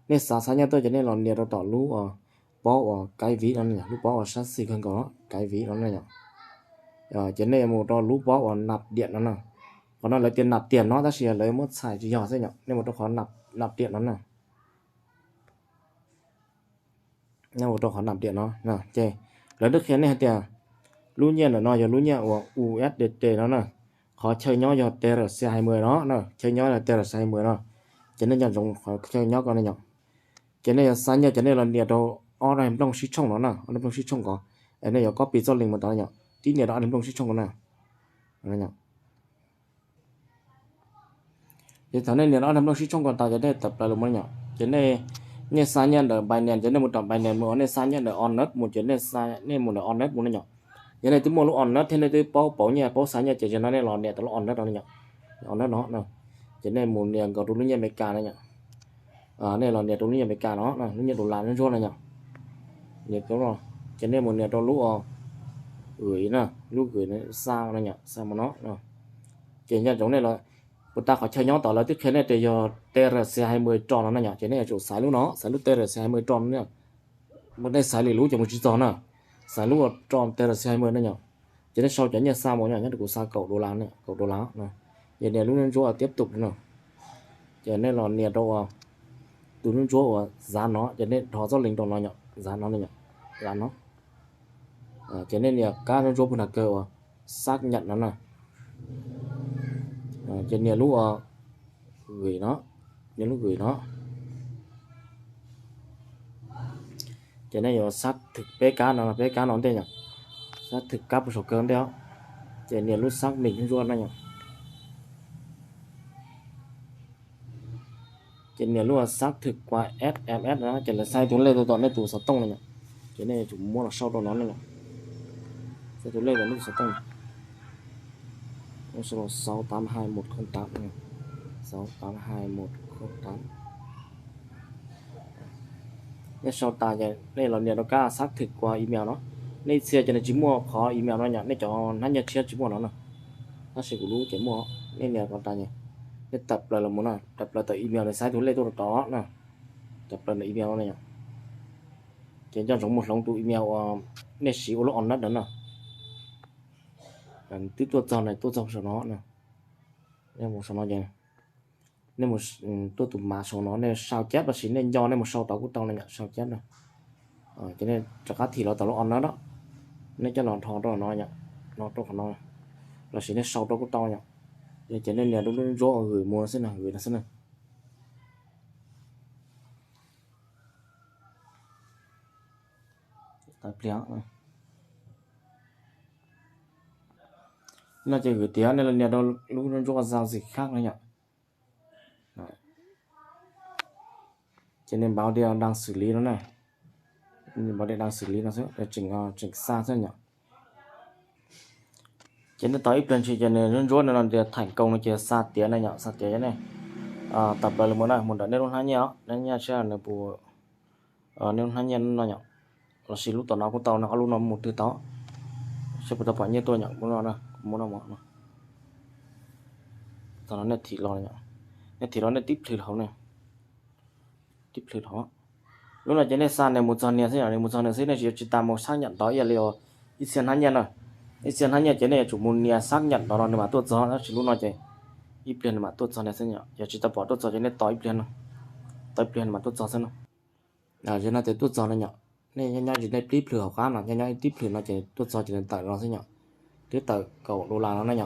nên sáng nhá tôi cho nên là nhiều đó tỏ lú bỏ cái ví đó nhỉ, lú bỏ sát xì hơn có cái ví đó này nhỉ. Cho nên một đó lú bỏ nạp điện đó nè, còn nó lấy tiền nạp tiền nó ta chỉ lấy một xài chỉ nhỏ thôi nhỉ, nên một đó khó nạp điện đó nè, nên một đó khó nạp điện nó nè, chơi lấy được khiến này tiền lú nhiên là nó giờ lú nhiên của USDT nó nè, khó chơi nhỏ giờ TRC20 đó nè, chơi nhỏ là TRC20 đó, cho nên nhận dùng khó chơi nhỏ con này nhỉ. Cái này sáng nhá, cái này là nhiệt độ ở đây trong xí trong nó nè, ở trong xí trong có, cái này có bị do linh một đó nhỉ, tí nhiệt độ ở trong xí trong nó nè, nhỉ. Thì thằng này nhiệt độ ở trong xí trong còn tại cái này tập lại luôn nhỉ, cái này như sáng nhá ở bài nền, cái này một tập bài nền một này sáng nhá ở on net một cái này sáng này một ở on net một nhỉ, cái này tí một lúc on net thế này tí bảo nhá bảo sáng nhá chỉ cho nó này lò nhiệt nó on net đó nhỉ, on net nó nè, cái này một nhiệt có đúng nhiệt mấy cả này nhỉ, này là nhiệt đúng nhiệt mấy cả nó nè, nó nhiệt độ làm nó cho này nhỉ. Nhiệt đúng rồi, cho nên một nhiệt độ lúc gửi nè, lúc gửi nó sao này nhỉ, sao mà nó chỉ nhận giống này là người ta có chơi nhóm tỏ là tiếp theo này thì giờ TRC20 tròn nó này nhỉ, chỉ này là chỗ xài lúc nó xài lúc TRC20 tròn nhá, một đây xài lì lú cho một chiếc tròn nè, xài lúc tròn TRC20 này nhỉ, chỉ nên sau chén nhà sao mọi nhỉ, nhất là của sao cầu đô la nè, giờ này lúc nên chỗ tiếp tục nữa, cho nên là nhiệt độ từ nên chỗ giá nó, cho nên họ do linh đồng nó nhỉ, giá nó này nhỉ, giá nó. Cho nên là các nó giúp là cơ xác nhận nó này, cho nên lúc gửi nó, những lúc gửi nó, cho nên là xác thực PK nó tên nhỉ, xác thực các số cơ đéo, cho nên lúc xác mình luôn này nhỉ, cho nên lúc xác thực qua SMS đó, cho nên sai tuần lên tôi toàn lên tủ sáu tông này nhỉ, cho nên chủ mua là sau đó nó này nhỉ, sai tuần lên là lúc sáu tông, số 682108 này, 682108. Nên sau ta đây là nhiệt độ cao xác thực qua email nó, nên xe cho nên chỉ mua khó email nó nhỉ, nên cho nó nhận xe chỉ mua nó nè, nó sẽ cũng chỉ mua, nên là còn ta nhỉ, nên tập lại là muốn nào, tập lại từ email này sai tuần lên tôi đó nè, tập lại là email này nhỉ, chỉ cho giống một lồng tụ email nên chỉ có on đó nè, tiếp tục cho này tôi cho số nó nè, nên một số nó vậy, nên một tôi tụm mà số nó nên sao chép là chỉ nên do nên một sau tàu của tàu này nhỉ, sao chép này, cho nên chắc thì nó tàu nó on đó, nên cho nó thò đó nó nhỉ, nó trong nó là chỉ nên sau đó của tàu nhỉ, cho nên là đúng rõ gửi mua xem nào, gửi là xem nào, tập léo nó chỉ gửi tiếng nên là nhà đâu lúc nó rõ giao dịch khác nữa nhỉ. Cho nên báo điều đang xử lý nó này, báo điều đang xử lý nó sẽ để chỉnh xa thế nhỉ, cho nên tới plan chỉ cho nên nó rốt nó để thành công nó chỉ xa tiếng này nhỉ, xa tiếng này, tập là muốn này muốn đợi nên luôn hai nhá, nên nha sẽ là bộ nên hai nhá nó nhỉ, là xí lúc tao nó cũng tao nó lúc nó một từ tao sẽ bắt đầu như tôi nhỉ, muốn nó nó tao nó net thì lo nhỉ, net thì nó net tiếp thì không này, tiếp thì họ lúc này trên này sàn này một trăm này thế này, một trăm này thế này chỉ tạm một xác nhận đó là liệu ít tiền hai nhân rồi, ít tiền hai nhân trên này chủ muốn nhà xác nhận đó là mà tôi cho nó chỉ lúc nói chơi ít tiền mà tôi cho này thế nhỉ, giờ chỉ tập bỏ tôi cho trên này tối tiền mà tôi cho xem nào, trên này thì tôi cho này nhỉ, này nhanh chỉ này tiếp lừa khá là nhanh tiếp lừa nó chỉ tôi cho chỉ tại nó thế nhỉ, tiếp tại cầu đô la nó này nhỉ.